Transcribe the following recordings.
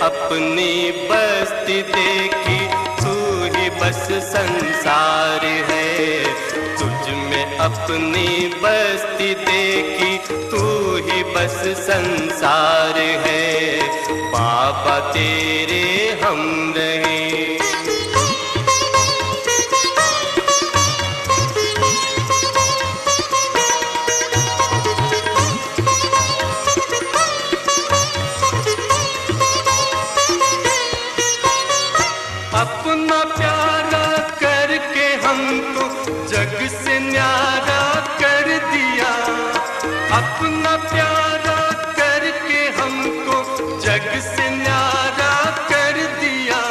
अपनी बस्ती देखी, तू ही बस संसार है। तुझ में अपनी बस्ती देखी, तू ही बस संसार है। बाबा तेरे हम रहे। अपना प्यारा करके हमको जग से न्यारा कर दिया। अपना प्यारा करके हमको जग से न्यारा कर दिया।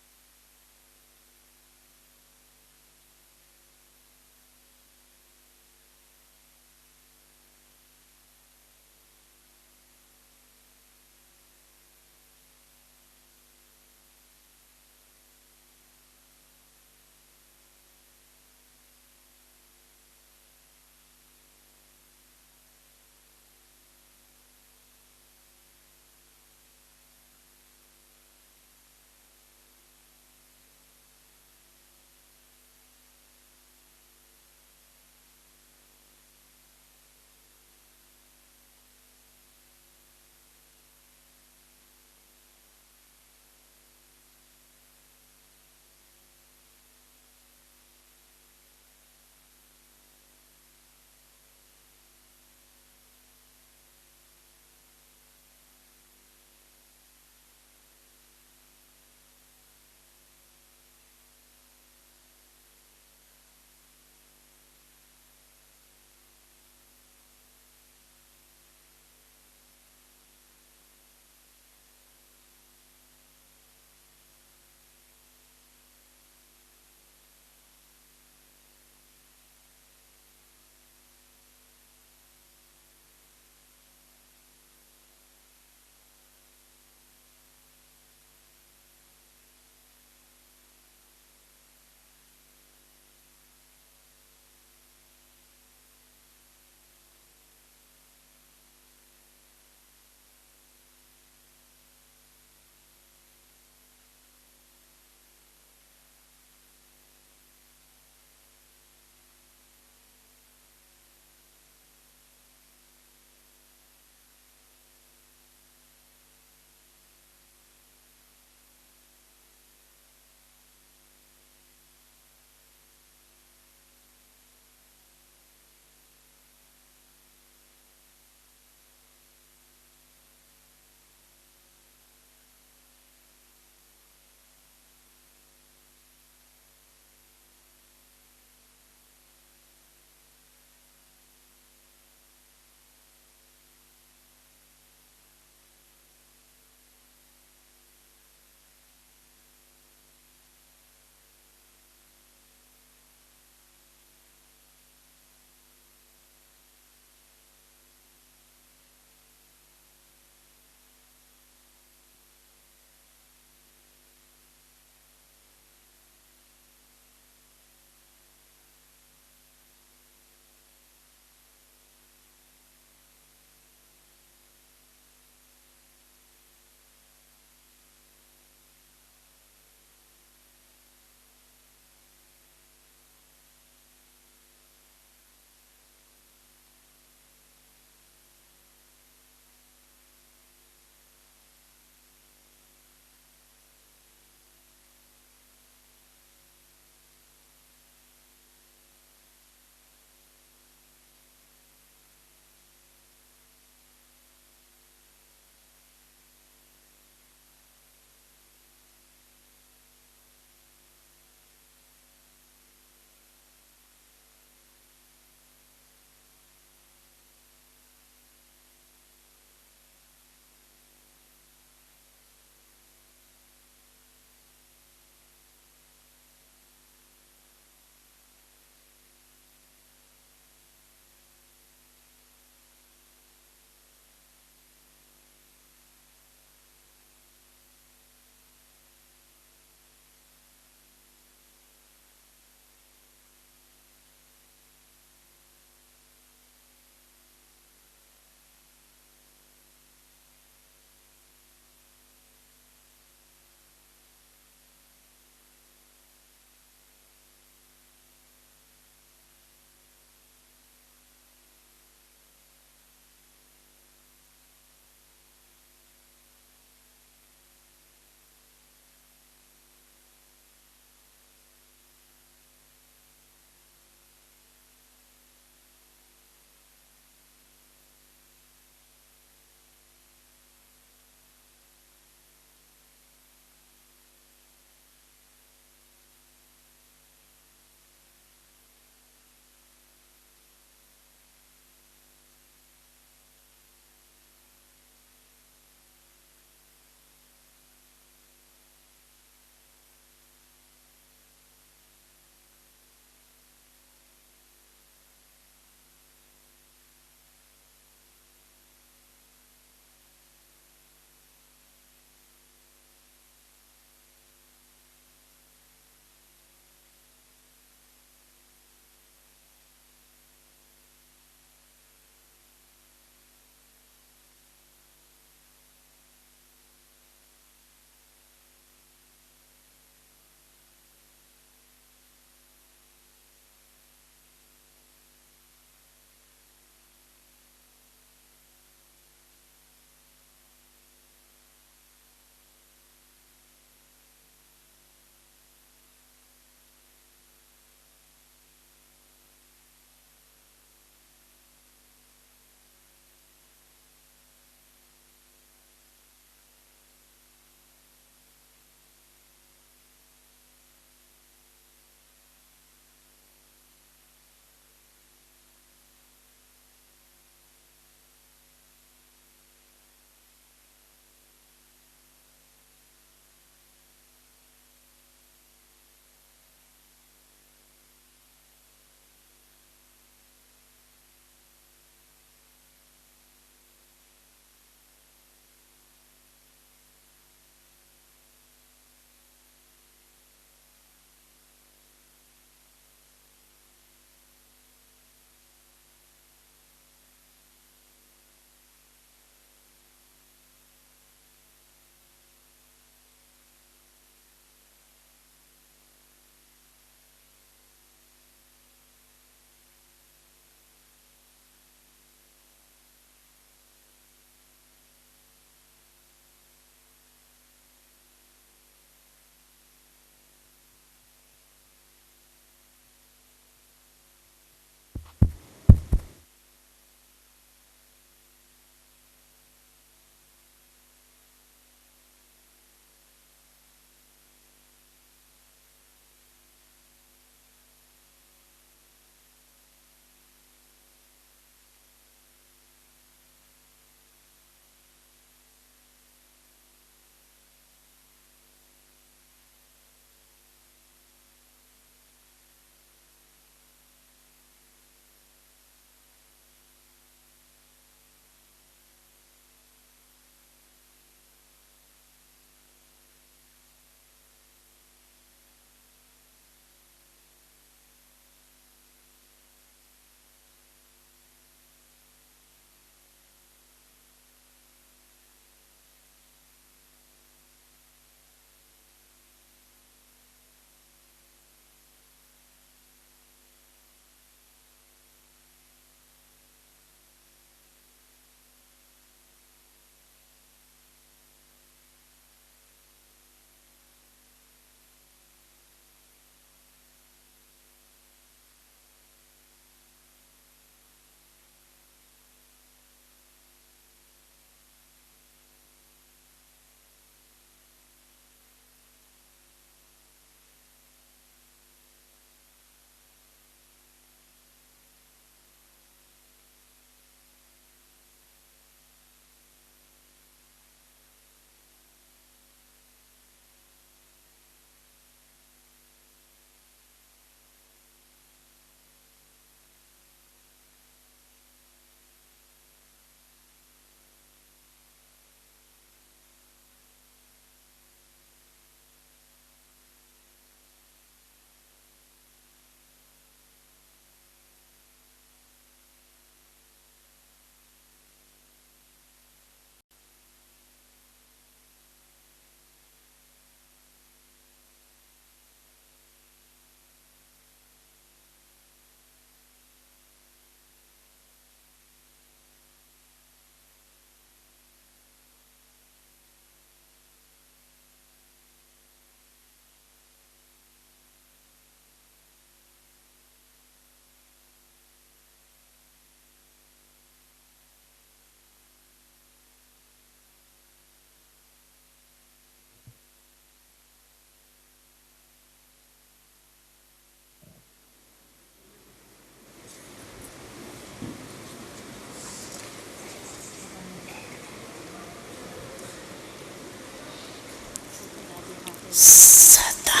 सदा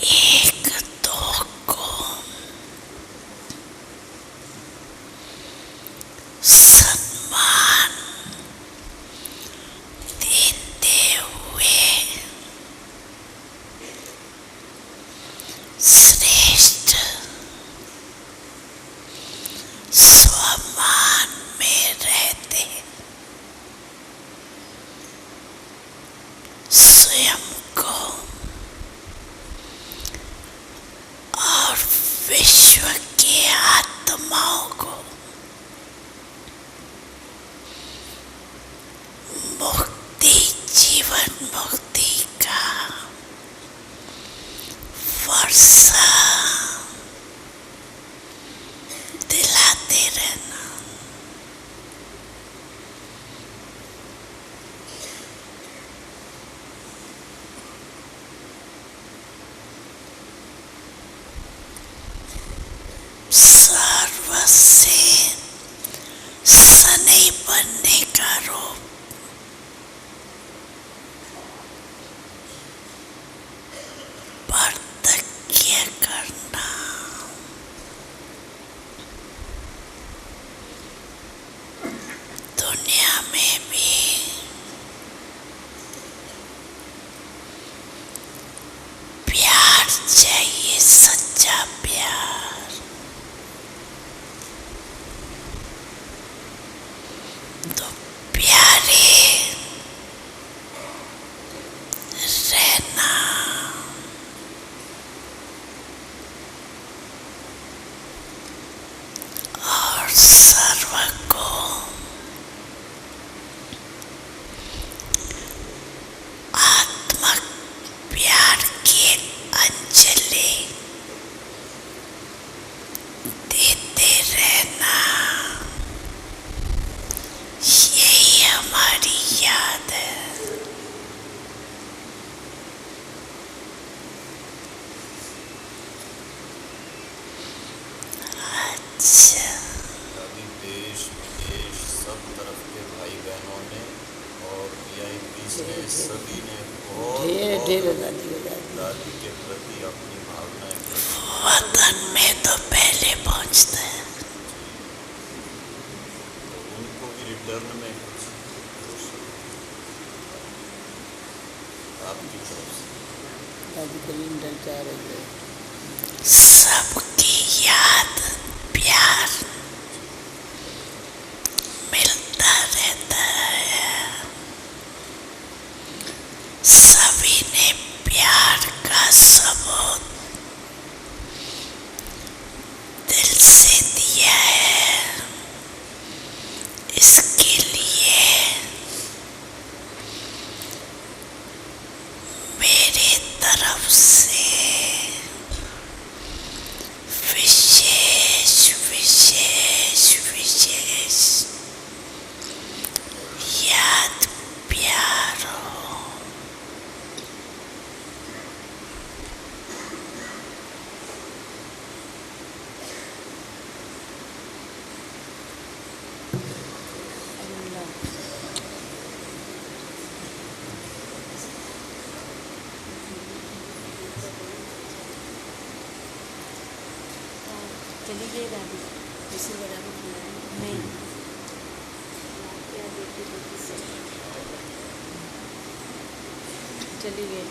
एक दो को सम्मान देते हुए श्रेष्ठ स्वमान में रहते स्वयं को और विश्व के आत्माओं को मुक्ति, जीवन मुक्ति का वर्षा दिलाते रहना। सर्व से सने बनने का रूप प्रतिज्ञा करना। दुनिया में भी प्यार चाहिए, सच्चा प्यार। तो प्यारे रहना। और सर्व को आत्मक प्यार की अंजलि देते रहना। यही हमारी याद है। अच्छा, अभी देश विदेश सब तरफ के भाई बहनों ने और VIPs ने सभी ने बहुत दादी के प्रति अपनी भावनाएं वतन में तो पहले पहुंचते हैं। तो उनको भी रिटर्न में कुछ आपकी तरफ से सबकी याद प्यार मिलता रहता है। सभी ने प्यार का सबूत दिल से दिया है। इसके लिए मेरे तरफ से विशेष विशेष विशेष याद प्यार हो। चली गई दादी इसी बराबर नहीं चली गई।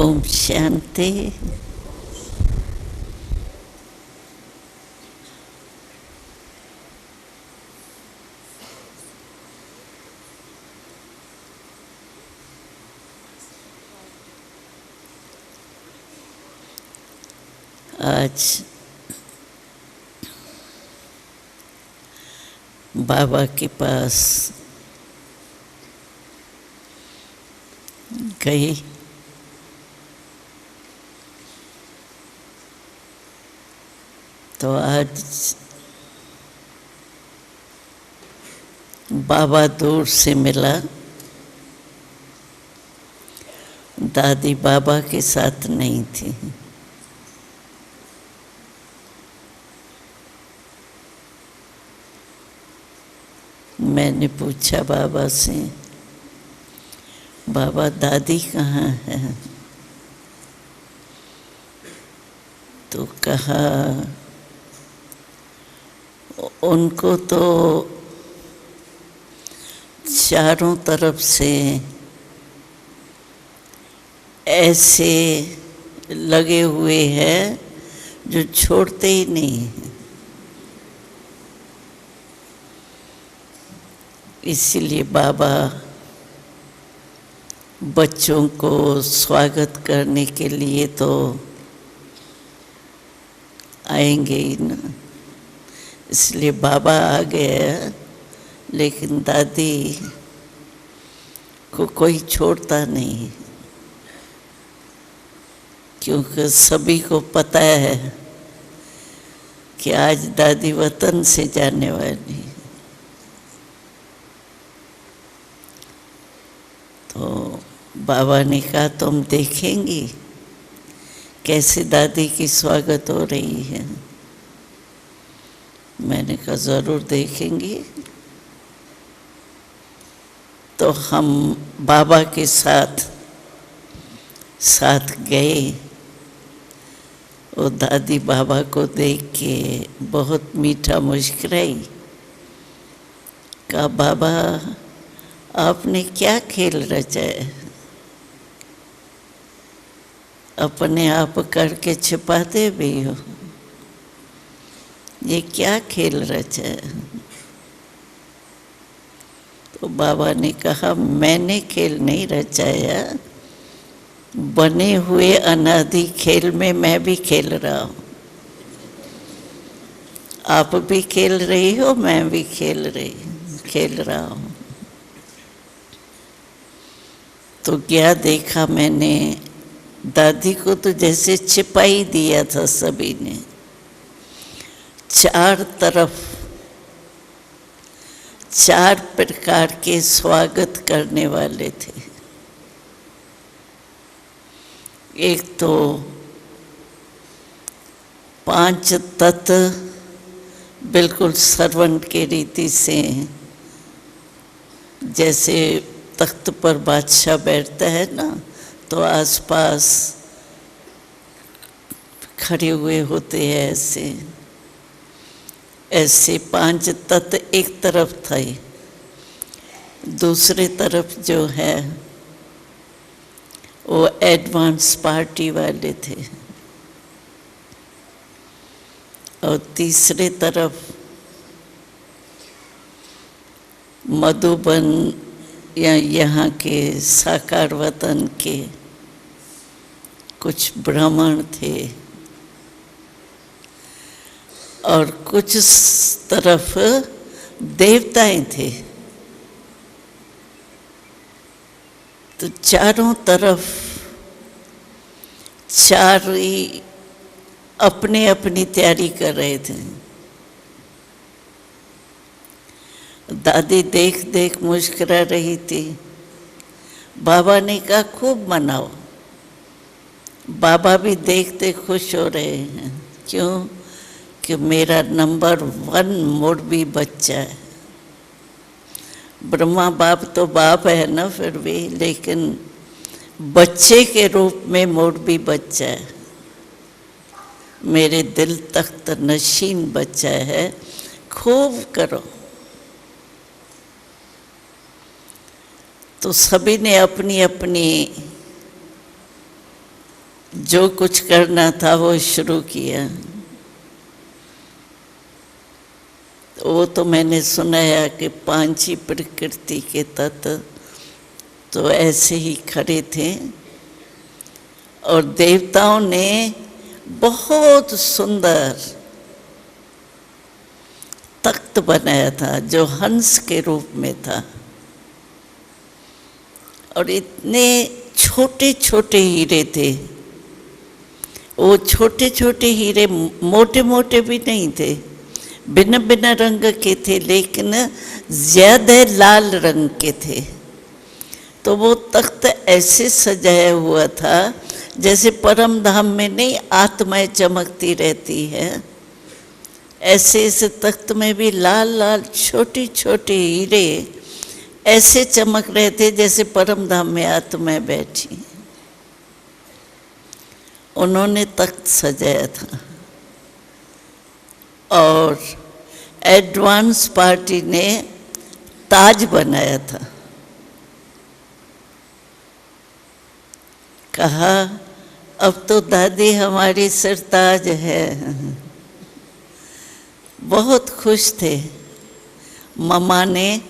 ओम शांति। आज बाबा के पास गई। तो आज बाबा दूर से मिला, दादी बाबा के साथ नहीं थी। मैंने पूछा बाबा से, बाबा दादी कहाँ है? तो कहा उनको तो चारों तरफ से ऐसे लगे हुए हैं जो छोड़ते ही नहीं हैं। इसीलिए बाबा बच्चों को स्वागत करने के लिए तो आएंगे ही ना। इसलिए बाबा आ गया, लेकिन दादी को कोई छोड़ता नहीं, क्योंकि सभी को पता है कि आज दादी वतन से जाने वाली। तो बाबा ने कहा तुम देखेंगी कैसे दादी की स्वागत हो रही है। मैंने कहा ज़रूर देखेंगी। तो हम बाबा के साथ गए। वो दादी बाबा को देख के बहुत मीठा मुस्कुराई। कहा बाबा आपने क्या खेल रचा है? अपने आप करके छिपाते भी हो। ये क्या खेल रचा है? तो बाबा ने कहा मैंने खेल नहीं रचाया, बने हुए अनादि खेल में मैं भी खेल रहा हूँ। आप भी खेल रही हो, मैं भी खेल रहा हूँ। तो क्या देखा मैंने, दादी को तो जैसे छिपा ही दिया था सभी ने। चार तरफ चार प्रकार के स्वागत करने वाले थे। एक तो 5 तत्व बिल्कुल श्रवण के रीति से, जैसे तख्त पर बादशाह बैठता है ना, तो आसपास खड़े हुए होते हैं ऐसे 5 तत्व एक तरफ थे। दूसरे तरफ जो है वो एडवांस पार्टी वाले थे। और तीसरे तरफ मधुबन या यहाँ के साकार वतन के कुछ ब्राह्मण थे। और कुछ तरफ देवताएं थे। तो चारों तरफ चार ही अपने अपनी तैयारी कर रहे थे। दादी देख देख मुस्कुरा रही थी। बाबा ने कहा खूब मनाओ। बाबा भी देखते खुश हो रहे हैं। क्यों? कि मेरा नंबर 1 मोड़बी बच्चा है। ब्रह्मा बाप तो बाप है ना फिर भी, लेकिन बच्चे के रूप में मोड़बी बच्चा है। मेरे दिल तख्त नशीन बच्चा है। खूब करो। तो सभी ने अपनी अपनी जो कुछ करना था वो शुरू किया। वो तो मैंने सुनाया कि 5 ही प्रकृति के तत्व तो ऐसे ही खड़े थे और देवताओं ने बहुत सुंदर तख्त बनाया था जो हंस के रूप में था, और इतने छोटे छोटे हीरे थे। वो छोटे छोटे हीरे मोटे मोटे भी नहीं थे, भिन्न भिन्न रंग के थे, लेकिन ज्यादा लाल रंग के थे। तो वो तख्त ऐसे सजाया हुआ था जैसे परम धाम में नहीं आत्माएं चमकती रहती है, ऐसे इस तख्त में भी लाल लाल छोटे छोटे हीरे ऐसे चमक रहे थे जैसे परम धाम में आत्माएं बैठी। उन्होंने तख्त सजाया था और एडवांस पार्टी ने ताज बनाया था। कहा अब तो दादी हमारी सरताज है। बहुत खुश थे मम्मा ने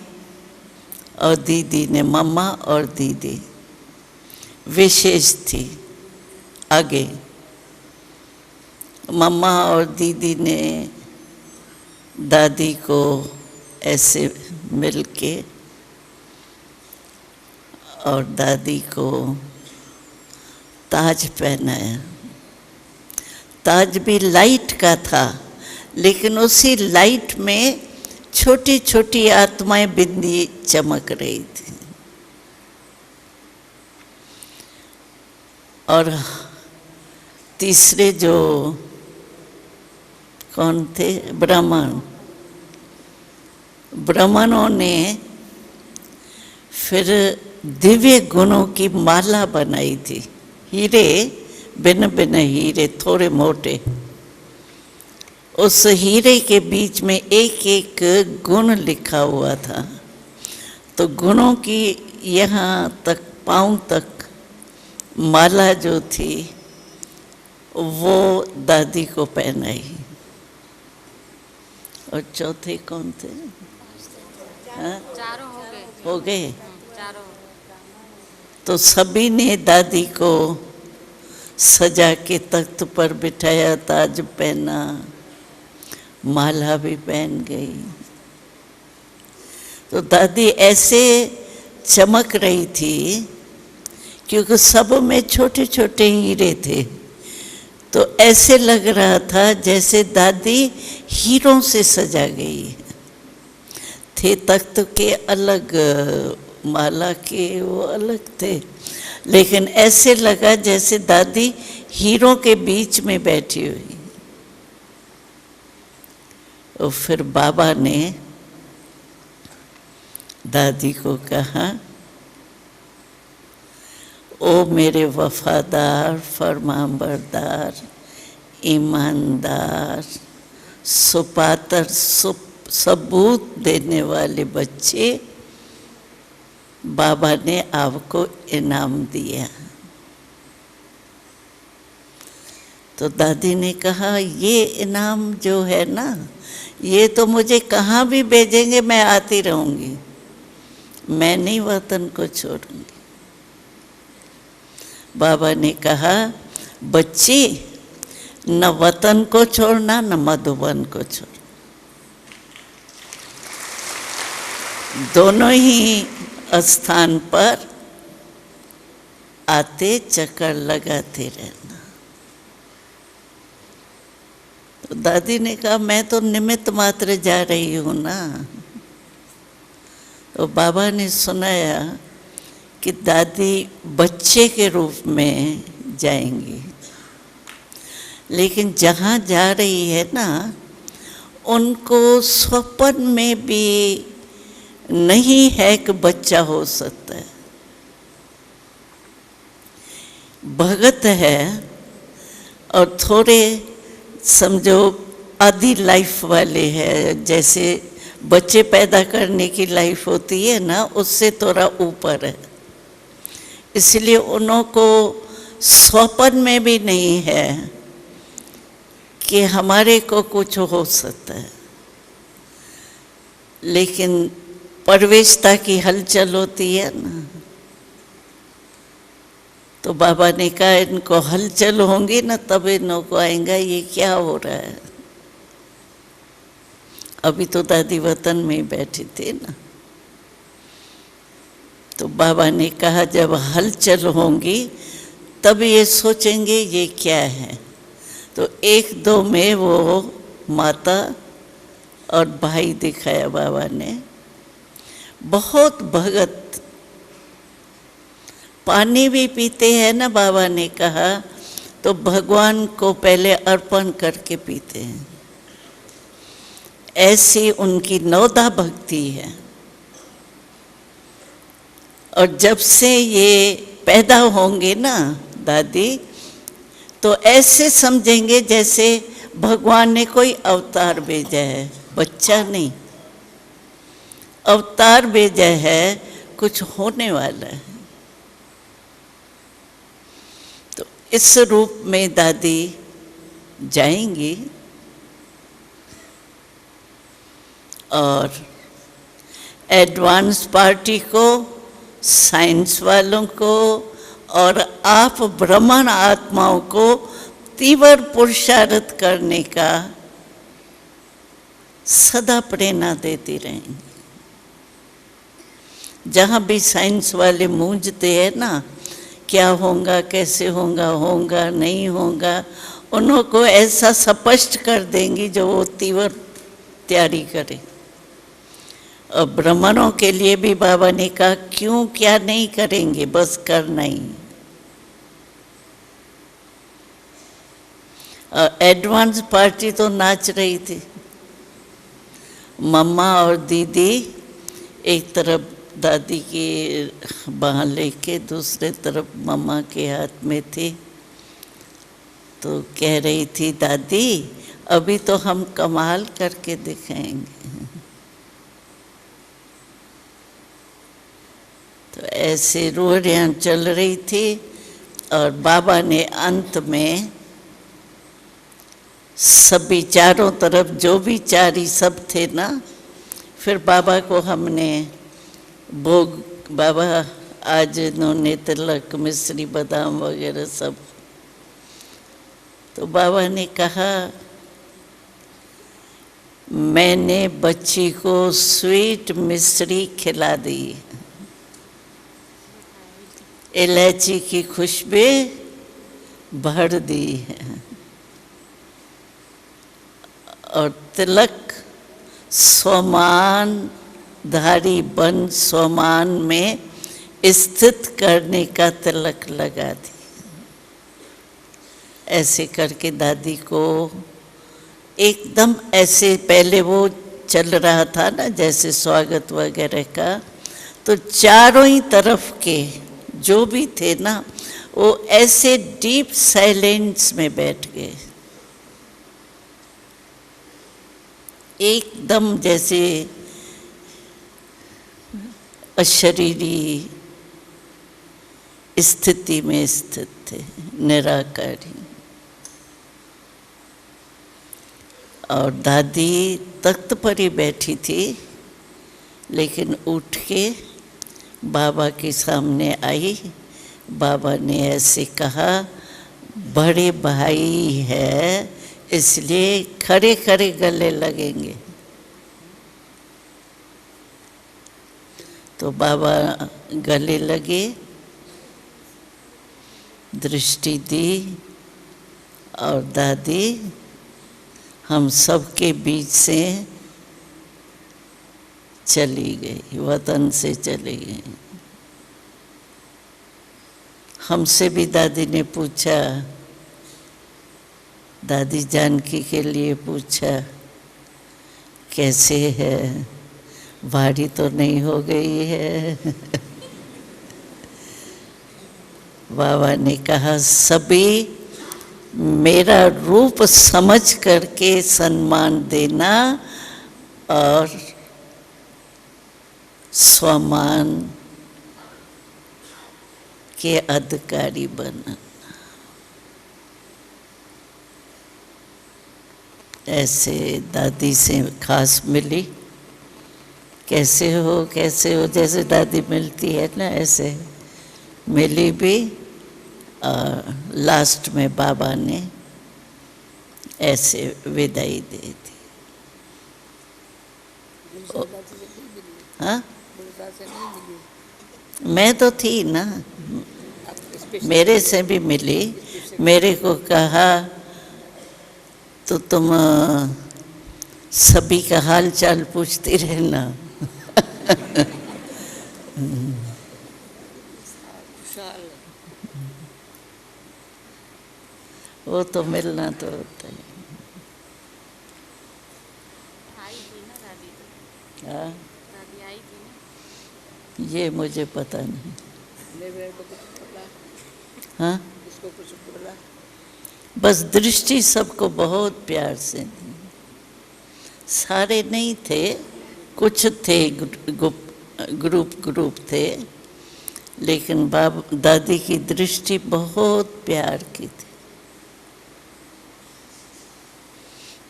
और दीदी ने। मम्मा और दीदी विशेष थी आगे। मम्मा और दीदी ने दादी को ऐसे मिलके और दादी को ताज पहनाया। ताज भी लाइट का था, लेकिन उसी लाइट में छोटी छोटी आत्माएं बिंदी चमक रही थी। और तीसरे जो कौन थे, ब्राह्मणों ने फिर दिव्य गुणों की माला बनाई थी। हीरे, भिन्न भिन्न हीरे, थोड़े मोटे, उस हीरे के बीच में एक एक गुण लिखा हुआ था। तो गुणों की यहाँ तक पाँव तक माला जो थी वो दादी को पहनाई। और चौथे कौन थे? चारों हो गए। चारों। तो सभी ने दादी को सजा के तख्त पर बिठाया, ताज पहना, माला भी पहन गई। तो दादी ऐसे चमक रही थी क्योंकि सब में छोटे छोटे हीरे थे। तो ऐसे लग रहा था जैसे दादी हीरों से सजा गई है। थे तख्त के अलग, माला के वो अलग थे, लेकिन ऐसे लगा जैसे दादी हीरों के बीच में बैठी हुई। और फिर बाबा ने दादी को कहा, ओ मेरे वफादार, फरमाबरदार, ईमानदार, सुपात्र, सबूत देने वाले बच्चे, बाबा ने आपको इनाम दिया। तो दादी ने कहा, ये इनाम जो है ना, ये तो मुझे कहाँ भी भेजेंगे मैं आती रहूँगी, मैं नहीं वतन को छोड़ूंगी। बाबा ने कहा, बच्ची, न वतन को छोड़ना न मधुबन को छोड़ना, दोनों ही स्थान पर आते चक्कर लगाते रहना। तो दादी ने कहा, मैं तो निमित्त मात्र जा रही हूँ ना। तो बाबा ने सुनाया कि दादी बच्चे के रूप में जाएंगी, लेकिन जहाँ जा रही है ना, उनको स्वप्न में भी नहीं है कि बच्चा हो सकता है। भगत है और थोड़े समझो आधी लाइफ वाले हैं, जैसे बच्चे पैदा करने की लाइफ होती है ना, उससे थोड़ा ऊपर है। इसलिए उनको स्वप्न में भी नहीं है कि हमारे को कुछ हो सकता है, लेकिन परवेशता की हलचल होती है ना, तो बाबा ने कहा इनको हलचल होंगी ना तब इनको आएगा ये क्या हो रहा है। अभी तो दादी वतन में ही बैठी थी ना, तो बाबा ने कहा जब हलचल होंगी तब ये सोचेंगे ये क्या है। तो एक दो में वो माता और भाई दिखाया बाबा ने, बहुत भगत। पानी भी पीते हैं ना, बाबा ने कहा तो भगवान को पहले अर्पण करके पीते हैं, ऐसी उनकी नौदा भक्ति है। और जब से ये पैदा होंगे ना दादी, तो ऐसे समझेंगे जैसे भगवान ने कोई अवतार भेजा है, बच्चा नहीं, अवतार भेजा है, कुछ होने वाला है। तो इस रूप में दादी जाएंगी और एडवांस पार्टी को, साइंस वालों को और आप ब्राह्मण आत्माओं को तीव्र पुरुषार्थ करने का सदा प्रेरणा देती रहेंगी। जहाँ भी साइंस वाले मूंझते हैं ना, क्या होगा, कैसे होगा, होगा नहीं होगा, उनको ऐसा स्पष्ट कर देंगी जो वो तीव्र तैयारी करें। और ब्राह्मणों के लिए भी बाबा ने कहा क्यों क्या नहीं करेंगे, बस करना ही। एडवांस पार्टी तो नाच रही थी, मम्मा और दीदी एक तरफ दादी की बाँह लेके दूसरे तरफ मम्मा के हाथ में थी। तो कह रही थी दादी अभी तो हम कमाल करके दिखाएंगे। तो ऐसे रोहड़ियाँ चल रही थी और बाबा ने अंत में सभी चारों तरफ जो भी चारी सब थे ना, फिर बाबा को हमने भोग, बाबा आज इन्होंने तिलक मिश्री बादाम वगैरह सब, तो बाबा ने कहा मैंने बच्ची को स्वीट मिश्री खिला दी, इलायची की खुशबू भर दी है और तिलक सोमान धारी बन सोमान में स्थित करने का तिलक लगा दी। ऐसे करके दादी को एकदम ऐसे, पहले वो चल रहा था ना जैसे स्वागत वगैरह का, तो चारों ही तरफ के जो भी थे ना वो ऐसे डीप साइलेंस में बैठ गए, एकदम जैसे अशरीरी स्थिति में स्थित थे, निराकारी। और दादी तख्त पर ही बैठी थी, लेकिन उठ के बाबा के सामने आई। बाबा ने ऐसे कहा बड़े भाई है इसलिए खड़े खड़े गले लगेंगे। तो बाबा गले लगे, दृष्टि दी और दादी हम सबके बीच से चली गई, वतन से चली गई। हमसे भी दादी ने पूछा, दादी जानकी के लिए पूछा कैसे है, भारी तो नहीं हो गई है। बाबा ने कहा सभी मेरा रूप समझ करके सम्मान देना और स्वमान के अधिकारी बनना। ऐसे दादी से खास मिली। कैसे हो जैसे दादी मिलती है ना, ऐसे मिली भी। और लास्ट में बाबा ने ऐसे विदाई दे दी। हाँ, मैं तो थी ना, मेरे से भी मिली। मेरे को कहा तो तुम सभी का हाल चाल पूछती रहना। वो तो मिलना तो होता है। आई थी ना दादी तो, हाँ, दादी आई थी ना। ये मुझे पता नहीं। हाँ, बस दृष्टि सबको बहुत प्यार से दी। सारे नहीं थे, कुछ थे, ग्रुप थे, लेकिन दादी की दृष्टि बहुत प्यार की थी।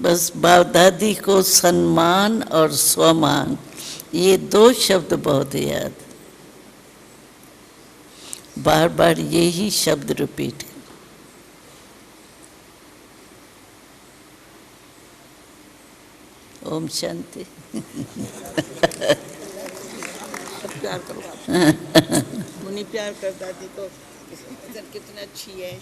बस दादी को सम्मान और स्वमान, ये दो शब्द बहुत याद। बार बार यही शब्द रिपीट। ओम शांति। प्यार करो मुनि, प्यार कर दादी को, कितनी अच्छी है।